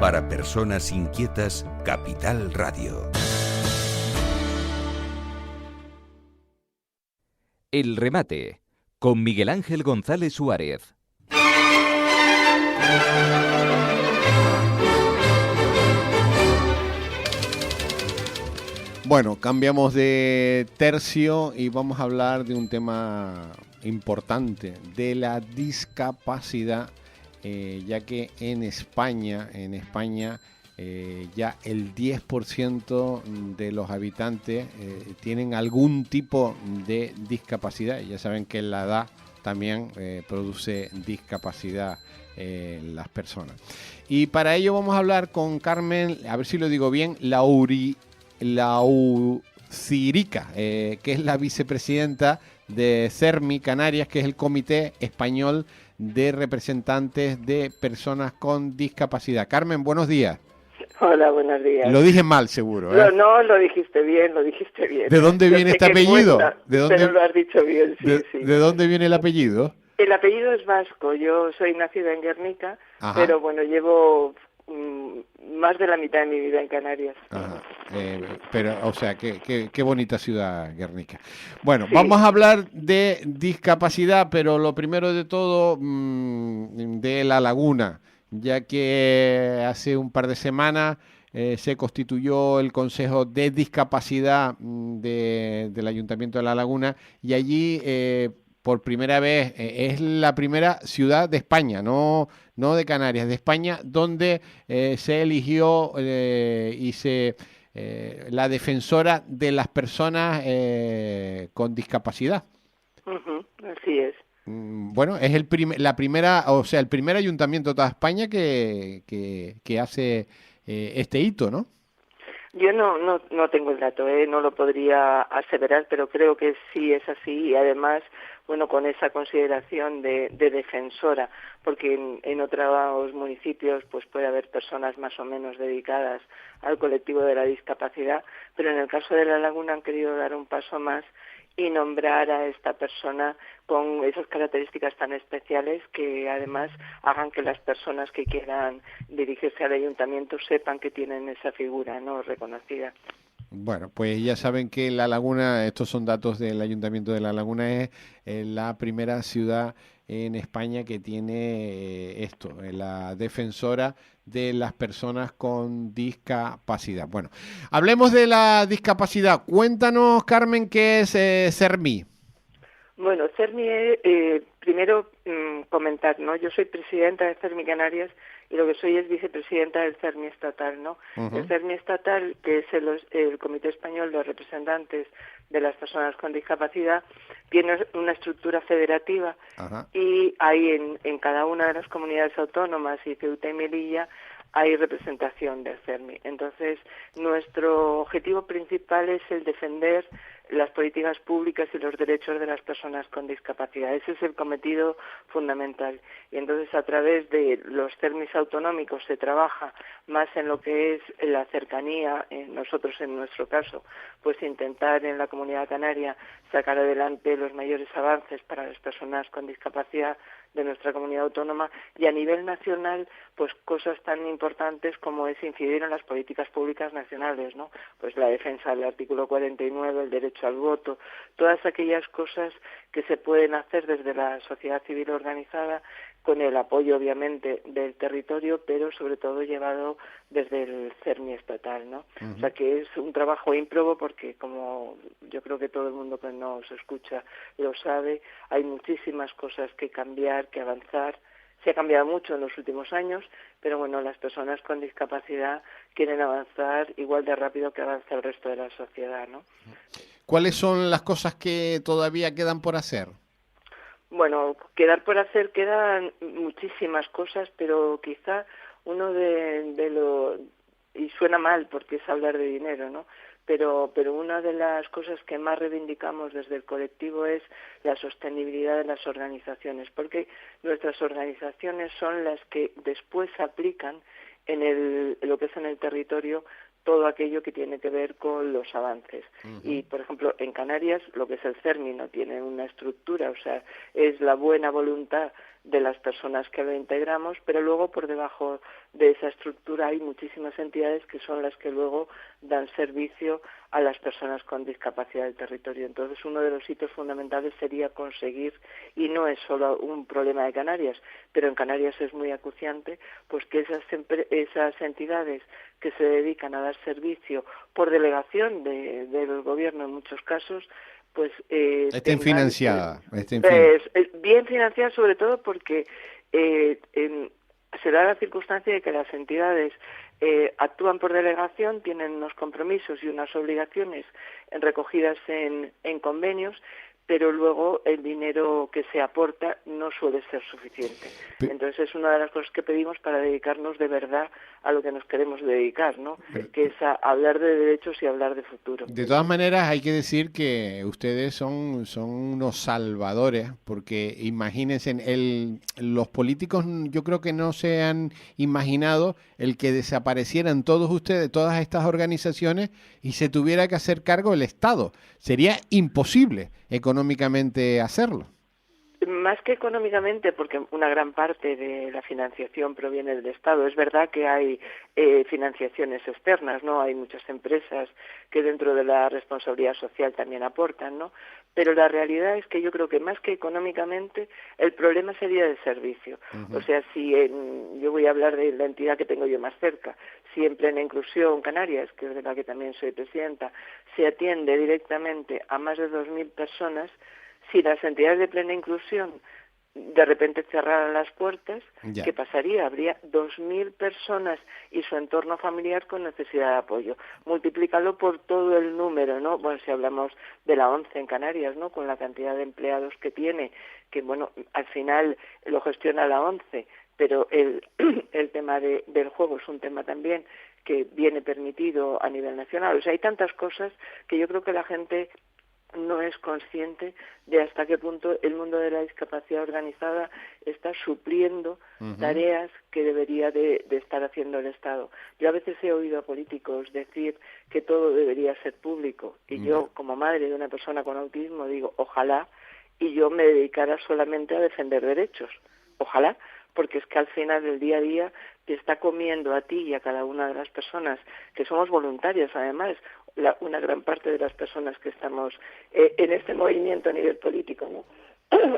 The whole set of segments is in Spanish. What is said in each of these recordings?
Para personas inquietas, Capital Radio. El remate, con Miguel Ángel González Suárez. Bueno, cambiamos de tercio y vamos a hablar de un tema importante, de la discapacidad, ya que en España ya el 10% de los habitantes tienen algún tipo de discapacidad. Ya saben que la edad también produce discapacidad en las personas. Y para ello vamos a hablar con Carmen, a ver si lo digo bien, Laucirica, que es la vicepresidenta de CERMI Canarias, que es el Comité Español de Representantes de Personas con Discapacidad. Carmen, buenos días. Hola, buenos días. Lo dije mal, seguro, ¿eh? No, lo dijiste bien. ¿De dónde viene este apellido? Pero lo has dicho bien, sí, sí. ¿De dónde viene el apellido? El apellido es vasco. Yo soy nacida en Guernica, Ajá. Pero bueno, llevo más de la mitad de mi vida en Canarias. Ajá. Pero, o sea, qué bonita ciudad, Guernica. Bueno, Sí. Vamos a hablar de discapacidad, pero lo primero de todo, de La Laguna, ya que hace un par de semanas se constituyó el Consejo de Discapacidad del Ayuntamiento de La Laguna, y allí por primera vez es la primera ciudad de España, no de Canarias, de España, donde se eligió la defensora de las personas con discapacidad. Uh-huh, así es. Bueno, es el primer ayuntamiento de toda España que hace este hito, ¿no? Yo no tengo el dato, no lo podría aseverar, pero creo que sí es así, y además, bueno, con esa consideración de defensora, porque en otros municipios pues puede haber personas más o menos dedicadas al colectivo de la discapacidad, pero en el caso de La Laguna han querido dar un paso más y nombrar a esta persona con esas características tan especiales que además hagan que las personas que quieran dirigirse al ayuntamiento sepan que tienen esa figura, ¿no?, reconocida. Bueno, pues ya saben que La Laguna, estos son datos del Ayuntamiento de La Laguna, es la primera ciudad en España que tiene la defensora de las personas con discapacidad. Bueno, hablemos de la discapacidad. Cuéntanos, Carmen, ¿qué es CERMI? Bueno, CERMI, primero comentar, ¿no? Yo soy presidenta de CERMI Canarias y lo que soy es vicepresidenta del CERMI estatal, ¿no? Uh-huh. El CERMI estatal, que es el Comité Español de Representantes de las Personas con Discapacidad, tiene una estructura federativa. Uh-huh. Y hay en cada una de las comunidades autónomas y Ceuta y Melilla hay representación del CERMI. Entonces, nuestro objetivo principal es el defender las políticas públicas y los derechos de las personas con discapacidad. Ese es el cometido fundamental. Y entonces, a través de los CERMIs autonómicos se trabaja más en lo que es la cercanía, nosotros en nuestro caso, pues intentar en la Comunidad Canaria sacar adelante los mayores avances para las personas con discapacidad de nuestra comunidad autónoma, y a nivel nacional, pues cosas tan importantes como es incidir en las políticas públicas nacionales, ¿no? Pues la defensa del artículo 49, el derecho al voto, todas aquellas cosas que se pueden hacer desde la sociedad civil organizada, con el apoyo obviamente del territorio, pero sobre todo llevado desde el CERMI estatal, ¿no? Uh-huh. O sea que es un trabajo ímprobo porque, como yo creo que todo el mundo que nos escucha lo sabe, hay muchísimas cosas que cambiar, que avanzar. Se ha cambiado mucho en los últimos años, pero bueno, las personas con discapacidad quieren avanzar igual de rápido que avanza el resto de la sociedad, ¿no? ¿Cuáles son las cosas que todavía quedan por hacer? Bueno, quedan muchísimas cosas, pero quizá uno y suena mal porque es hablar de dinero, ¿no? Pero una de las cosas que más reivindicamos desde el colectivo es la sostenibilidad de las organizaciones, porque nuestras organizaciones son las que después aplican en lo que es en el territorio todo aquello que tiene que ver con los avances. Uh-huh. Y, por ejemplo, en Canarias, lo que es el CERMI no tiene una estructura, o sea, es la buena voluntad de las personas que lo integramos, pero luego por debajo de esa estructura hay muchísimas entidades que son las que luego dan servicio a las personas con discapacidad del territorio. Entonces, uno de los hitos fundamentales sería conseguir, y no es solo un problema de Canarias, pero en Canarias es muy acuciante, pues que esas entidades que se dedican a dar servicio por delegación del gobierno en muchos casos, pues estén financiadas. Bien financiadas, sobre todo porque se da la circunstancia de que las entidades actúan por delegación, tienen unos compromisos y unas obligaciones recogidas en convenios, pero luego el dinero que se aporta no suele ser suficiente. Entonces es una de las cosas que pedimos para dedicarnos de verdad a lo que nos queremos dedicar, ¿no? Que es a hablar de derechos y hablar de futuro. De todas maneras, hay que decir que ustedes son unos salvadores, porque imagínense, los políticos yo creo que no se han imaginado el que desaparecieran todos ustedes, todas estas organizaciones, y se tuviera que hacer cargo el Estado. Sería imposible económicamente hacerlo. Más que económicamente, porque una gran parte de la financiación proviene del Estado. Es verdad que hay financiaciones externas, ¿no? Hay muchas empresas que dentro de la responsabilidad social también aportan, ¿no? Pero la realidad es que yo creo que más que económicamente, el problema sería de servicio. O sea, si yo voy a hablar de la entidad que tengo yo más cerca, si en Plena Inclusión Canarias, que es de la que también soy presidenta, se atiende directamente a más de 2.000 personas, si las entidades de Plena Inclusión de repente cerraran las puertas, ¿qué pasaría? Habría 2.000 personas y su entorno familiar con necesidad de apoyo. Multiplícalo por todo el número, ¿no? Bueno, si hablamos de la ONCE en Canarias, ¿no? Con la cantidad de empleados que tiene, que bueno, al final lo gestiona la ONCE, pero el tema del juego es un tema también que viene permitido a nivel nacional. O sea, hay tantas cosas que yo creo que la gente no es consciente de hasta qué punto el mundo de la discapacidad organizada está supliendo tareas que debería de estar haciendo el Estado. Yo a veces he oído a políticos decir que todo debería ser público, y yo, como madre de una persona con autismo, digo, ojalá, y yo me dedicara solamente a defender derechos. Ojalá, porque es que al final del día a día te está comiendo a ti y a cada una de las personas, que somos voluntarias además, una gran parte de las personas que estamos en este movimiento a nivel político, ¿no?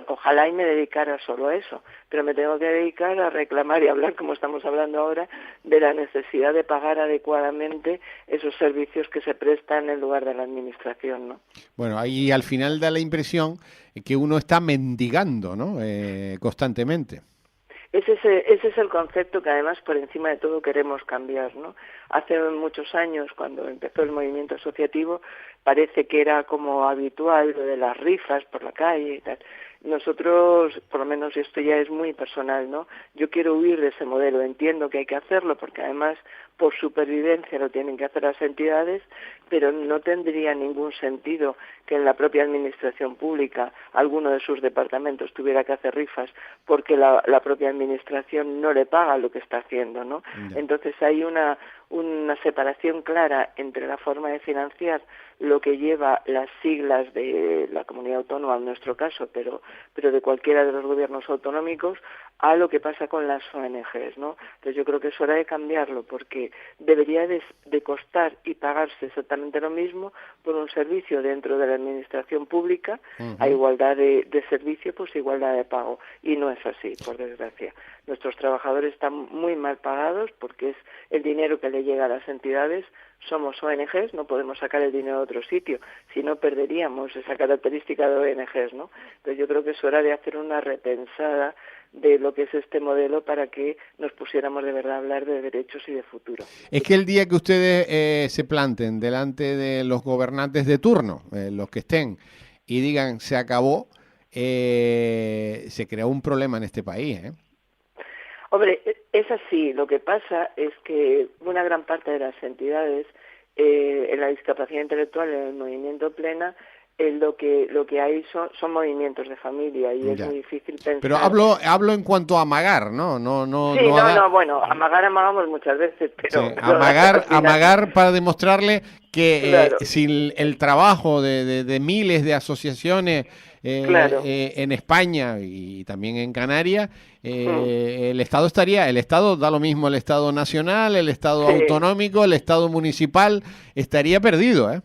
Ojalá y me dedicara solo a eso, pero me tengo que dedicar a reclamar y hablar, como estamos hablando ahora, de la necesidad de pagar adecuadamente esos servicios que se prestan en lugar de la administración, ¿no? Bueno, ahí al final da la impresión que uno está mendigando, ¿no? Constantemente. Ese es el concepto que además por encima de todo queremos cambiar, ¿no? Hace muchos años, cuando empezó el movimiento asociativo, parece que era como habitual lo de las rifas por la calle y tal. Nosotros, por lo menos esto ya es muy personal, ¿no? Yo quiero huir de ese modelo, entiendo que hay que hacerlo porque además por supervivencia lo tienen que hacer las entidades, pero no tendría ningún sentido que en la propia administración pública alguno de sus departamentos tuviera que hacer rifas porque la propia administración no le paga lo que está haciendo, ¿no? Entonces hay una separación clara entre la forma de financiar lo que lleva las siglas de la comunidad autónoma en nuestro caso, pero de cualquiera de los gobiernos autonómicos, a lo que pasa con las ONGs, ¿no? Entonces yo creo que es hora de cambiarlo porque debería de costar y pagarse exactamente lo mismo por un servicio dentro de la administración pública, a igualdad de servicio, pues igualdad de pago, y no es así, por desgracia. Nuestros trabajadores están muy mal pagados porque es el dinero que le llega a las entidades. Somos ONGs, no podemos sacar el dinero de otro sitio, si no perderíamos esa característica de ONGs, ¿no? Entonces yo creo que es hora de hacer una repensada de lo que es este modelo para que nos pusiéramos de verdad a hablar de derechos y de futuro. Es que el día que ustedes se planten delante de los gobernantes de turno, los que estén, y digan se acabó, se creó un problema en este país, ¿eh? Hombre, es así. Lo que pasa es que una gran parte de las entidades en la discapacidad intelectual, en el movimiento Plena, lo que hay son movimientos de familia y es muy difícil pensar. Pero hablo en cuanto a amagar, ¿no? Bueno, amagamos muchas veces, pero... Sí, amagar para demostrarle que claro, sin el trabajo de miles de asociaciones Claro. en España y también en Canarias, el Estado da lo mismo, el Estado nacional, el Estado autonómico, el Estado municipal, estaría perdido, ¿eh?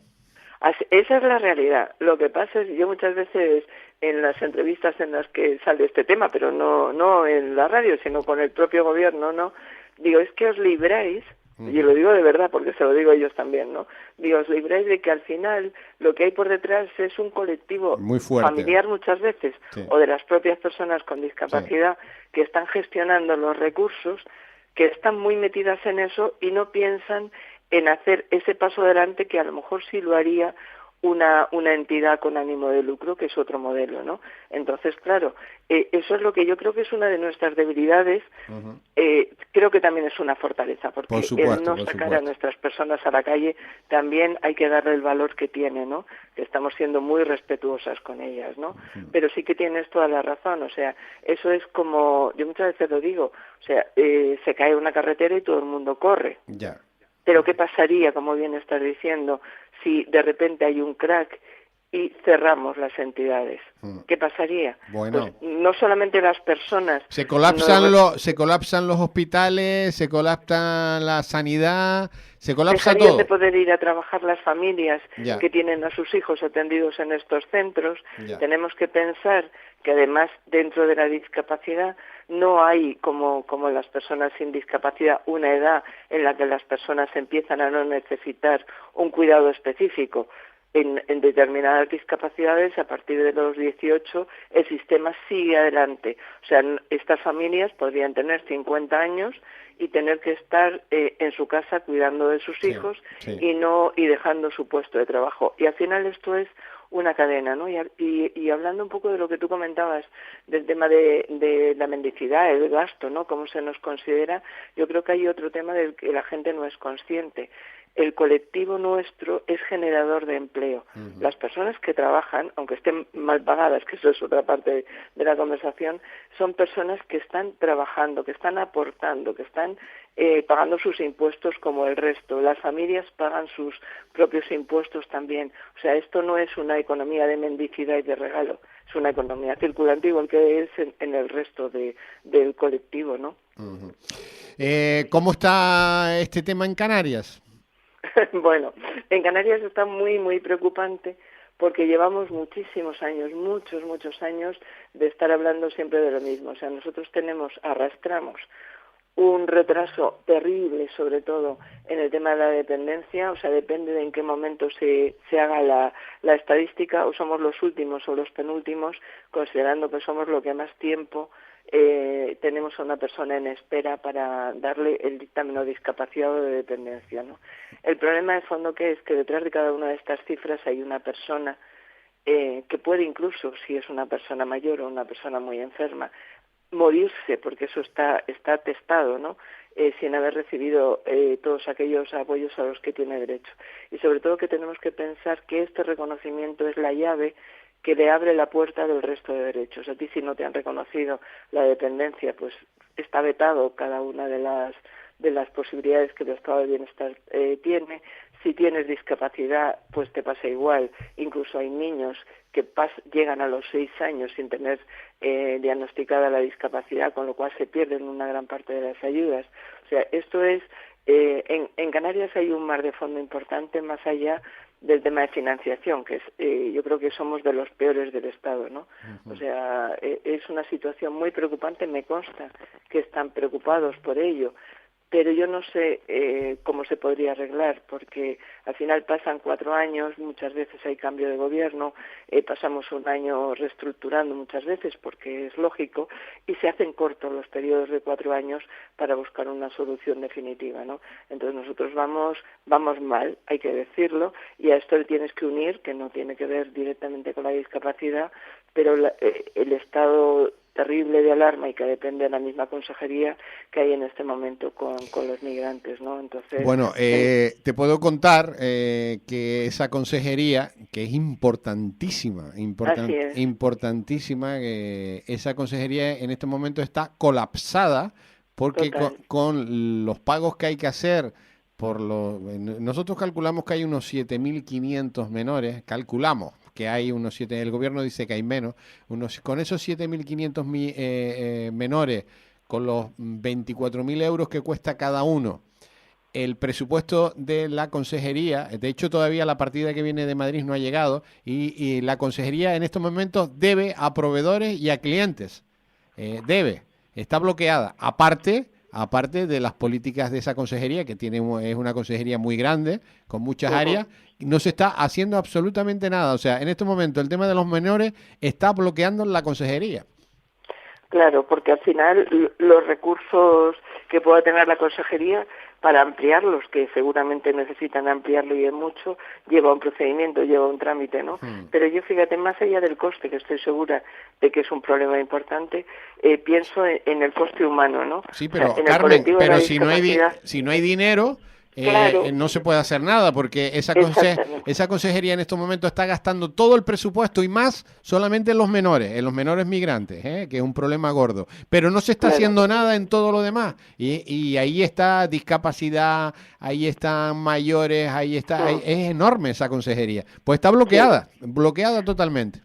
Esa es la realidad. Lo que pasa es que yo muchas veces en las entrevistas en las que sale este tema, pero no en la radio, sino con el propio gobierno, ¿no? Digo, es que os libráis, y lo digo de verdad porque se lo digo a ellos también, ¿no? Digo, os libráis de que al final lo que hay por detrás es un colectivo muy fuerte, familiar muchas veces, o de las propias personas con discapacidad que están gestionando los recursos, que están muy metidas en eso y no piensan en hacer ese paso adelante que a lo mejor sí lo haría una entidad con ánimo de lucro, que es otro modelo, ¿no? Entonces, claro, eso es lo que yo creo que es una de nuestras debilidades. Creo que también es una fortaleza, porque el no sacar a nuestras personas a la calle también hay que darle el valor que tiene, ¿no? Que estamos siendo muy respetuosas con ellas, ¿no? Pero sí que tienes toda la razón, o sea, eso es como, yo muchas veces lo digo, o sea, se cae una carretera y todo el mundo corre. Ya. Pero ¿qué pasaría, como bien estás diciendo, si de repente hay un crack y cerramos las entidades? ¿Qué pasaría? Bueno. Pues no solamente las personas... Se colapsan los hospitales, se colapsa la sanidad, se colapsa todo. Dejarían de poder ir a trabajar las familias Ya. que tienen a sus hijos atendidos en estos centros. Ya. Tenemos que pensar que además dentro de la discapacidad no hay, como las personas sin discapacidad, una edad en la que las personas empiezan a no necesitar un cuidado específico. En determinadas discapacidades, a partir de los 18, el sistema sigue adelante. O sea, estas familias podrían tener 50 años y tener que estar en su casa cuidando de sus hijos y dejando su puesto de trabajo. Y al final esto es una cadena, ¿no? Y hablando un poco de lo que tú comentabas, del tema de la mendicidad, el gasto, ¿no? Cómo se nos considera, yo creo que hay otro tema del que la gente no es consciente. El colectivo nuestro es generador de empleo. Las personas que trabajan, aunque estén mal pagadas, que eso es otra parte de la conversación, son personas que están trabajando, que están aportando, que están pagando sus impuestos como el resto. Las familias pagan sus propios impuestos también. O sea, esto no es una economía de mendicidad y de regalo, es una economía circulante igual que es en el resto del colectivo, ¿no? ¿Cómo está este tema en Canarias? Bueno, en Canarias está muy, muy preocupante porque llevamos muchísimos años, muchos años de estar hablando siempre de lo mismo. O sea, nosotros arrastramos un retraso terrible, sobre todo en el tema de la dependencia. O sea, depende de en qué momento se haga la estadística, o somos los últimos o los penúltimos, considerando que somos lo que más tiempo tenemos a una persona en espera para darle el dictamen de discapacidad o de dependencia, ¿no? El problema de fondo que es que detrás de cada una de estas cifras hay una persona que puede incluso, si es una persona mayor o una persona muy enferma, morirse, porque eso está atestado, ¿no? Sin haber recibido todos aquellos apoyos a los que tiene derecho. Y sobre todo que tenemos que pensar que este reconocimiento es la llave que le abre la puerta del resto de derechos. A ti, si no te han reconocido la dependencia, pues está vetado cada una de las posibilidades que el estado de bienestar tiene. Si tienes discapacidad, pues te pasa igual. Incluso hay niños que llegan a los 6 años sin tener diagnosticada la discapacidad, con lo cual se pierden una gran parte de las ayudas. O sea, esto es... en Canarias hay un mar de fondo importante más allá del tema de financiación, que es yo creo que somos de los peores del Estado, ¿no? O sea, es una situación muy preocupante, me consta que están preocupados por ello, pero yo no sé cómo se podría arreglar, porque al final pasan 4 años, muchas veces hay cambio de gobierno, pasamos un año reestructurando muchas veces, porque es lógico, y se hacen cortos los periodos de 4 años para buscar una solución definitiva, ¿no? Entonces nosotros vamos mal, hay que decirlo, y a esto le tienes que unir, que no tiene que ver directamente con la discapacidad, pero el estado terrible de alarma y que depende de la misma consejería que hay en este momento con los migrantes, ¿no? Entonces, bueno, te puedo contar que esa consejería, que es importantísima, esa consejería en este momento está colapsada porque con los pagos que hay que hacer nosotros calculamos que hay unos 7.500 menores, calculamos que hay el gobierno dice que hay menos, con esos 7.500 menores, con los 24.000 euros que cuesta cada uno, el presupuesto de la consejería, de hecho todavía la partida que viene de Madrid no ha llegado, y la consejería en estos momentos debe a proveedores y a clientes, está bloqueada, aparte de las políticas de esa consejería, que es una consejería muy grande, con muchas áreas, no se está haciendo absolutamente nada. O sea, en este momento el tema de los menores está bloqueando la consejería. Claro, porque al final los recursos que pueda tener la consejería para ampliarlos, que seguramente necesitan ampliarlo y es mucho, lleva un procedimiento, lleva un trámite, ¿no? Pero yo, fíjate, más allá del coste, que estoy segura de que es un problema importante, pienso en el coste humano, ¿no? Sí, pero o sea, Carmen, pero si no hay dinero, claro, no se puede hacer nada, porque esa consejería en estos momentos está gastando todo el presupuesto y más solamente en los menores migrantes, que es un problema gordo. Pero no se está haciendo nada en todo lo demás. Y ahí está discapacidad, ahí están mayores, es enorme esa consejería. Pues está bloqueada totalmente.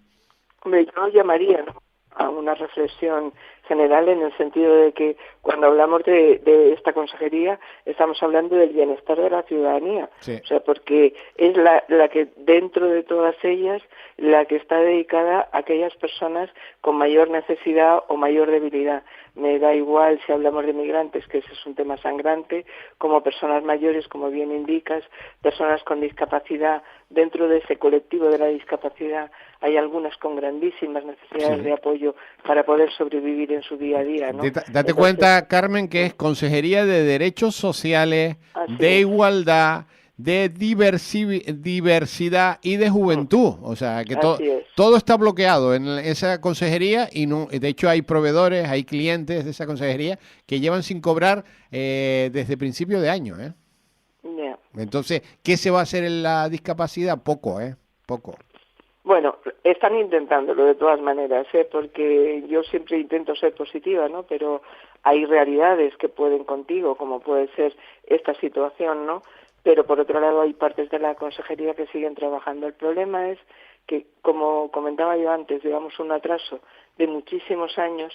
Hombre, yo llamaría, ¿no?, a una reflexión general, en el sentido de que cuando hablamos de esta consejería estamos hablando del bienestar de la ciudadanía, o sea, porque es la que dentro de todas ellas, la que está dedicada a aquellas personas con mayor necesidad o mayor debilidad. Me da igual si hablamos de migrantes, que ese es un tema sangrante, como personas mayores, como bien indicas, personas con discapacidad. Dentro de ese colectivo de la discapacidad hay algunas con grandísimas necesidades de apoyo para poder sobrevivir en su día a día, ¿no? Date cuenta, Carmen, que es Consejería de Derechos Sociales, de Igualdad, de diversidad y de juventud. O sea, que todo está bloqueado en esa consejería y de hecho hay proveedores, hay clientes de esa consejería que llevan sin cobrar desde principio de año, ¿eh? Yeah. Entonces, ¿qué se va a hacer en la discapacidad? Poco. Bueno, están intentándolo de todas maneras, porque yo siempre intento ser positiva, ¿no? Pero hay realidades que pueden contigo, como puede ser esta situación, ¿no? Pero por otro lado hay partes de la consejería que siguen trabajando. El problema es que, como comentaba yo antes, llevamos un atraso de muchísimos años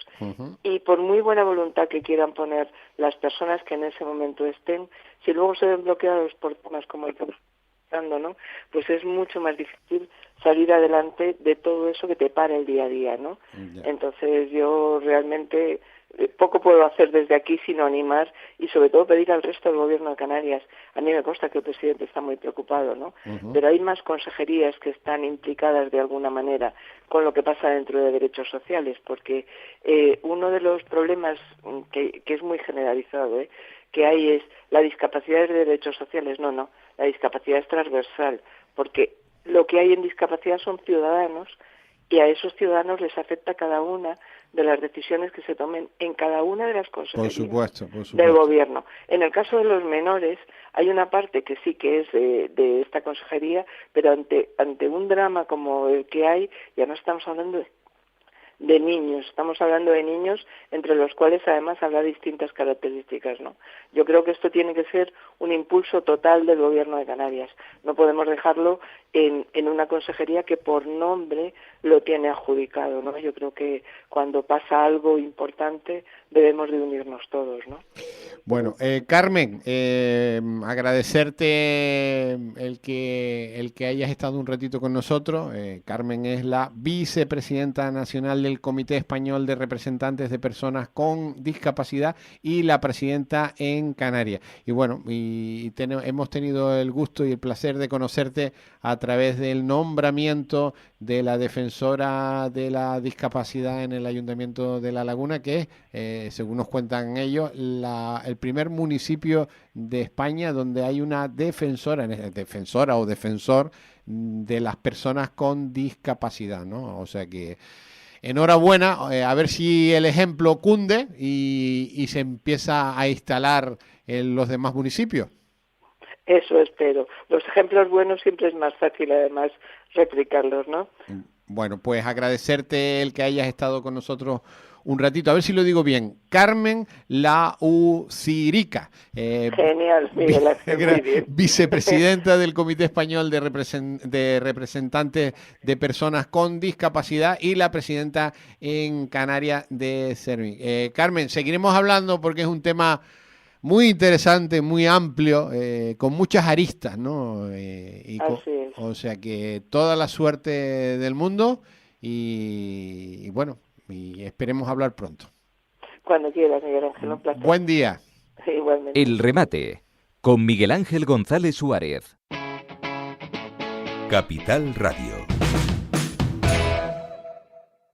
y por muy buena voluntad que quieran poner las personas que en ese momento estén, si luego se ven bloqueados por temas como el que estamos hablando, ¿no?, pues es mucho más difícil salir adelante de todo eso que te para el día a día, ¿no? Entonces yo realmente poco puedo hacer desde aquí sino animar y sobre todo pedir al resto del gobierno de Canarias. A mí me consta que el presidente está muy preocupado, ¿no? Pero hay más consejerías que están implicadas de alguna manera con lo que pasa dentro de derechos sociales, porque uno de los problemas que es muy generalizado, que hay es la discapacidad de derechos sociales. No, la discapacidad es transversal, porque lo que hay en discapacidad son ciudadanos y a esos ciudadanos les afecta cada una de las decisiones que se tomen en cada una de las consejerías por supuesto. del gobierno. En el caso de los menores hay una parte que sí que es de esta consejería, pero ante un drama como el que hay, ya no estamos hablando de niños, estamos hablando de niños entre los cuales además habrá distintas características, ¿no? Yo creo que esto tiene que ser un impulso total del gobierno de Canarias. No podemos dejarlo en una consejería que por nombre lo tiene adjudicado, ¿no? Yo creo que cuando pasa algo importante debemos de unirnos todos, ¿no? Bueno, Carmen, agradecerte el que hayas estado un ratito con nosotros. Carmen es la vicepresidenta nacional del Comité Español de Representantes de Personas con Discapacidad y la presidenta en Canarias. Y bueno, hemos tenido el gusto y el placer de conocerte a través del nombramiento de la defensora de la discapacidad en el Ayuntamiento de La Laguna, que es, según nos cuentan ellos, el primer municipio de España donde hay una defensora o defensor de las personas con discapacidad, ¿no? O sea que enhorabuena, a ver si el ejemplo cunde y se empieza a instalar en los demás municipios. Eso espero. Los ejemplos buenos siempre es más fácil, además, replicarlos, ¿no? Bueno, pues agradecerte el que hayas estado con nosotros un ratito, a ver si lo digo bien, Carmen Laucirica. Genial, Miguel Ángel, muy bien. Vicepresidenta del Comité Español de Representantes de Personas con Discapacidad y la presidenta en Canarias de CERMI. Carmen, seguiremos hablando porque es un tema muy interesante, muy amplio, con muchas aristas, ¿no? Así es. O sea que toda la suerte del mundo y bueno, y esperemos hablar pronto. Cuando quieras, Miguel Ángel, un placer. Buen día. Igualmente. El remate con Miguel Ángel González Suárez. Capital Radio.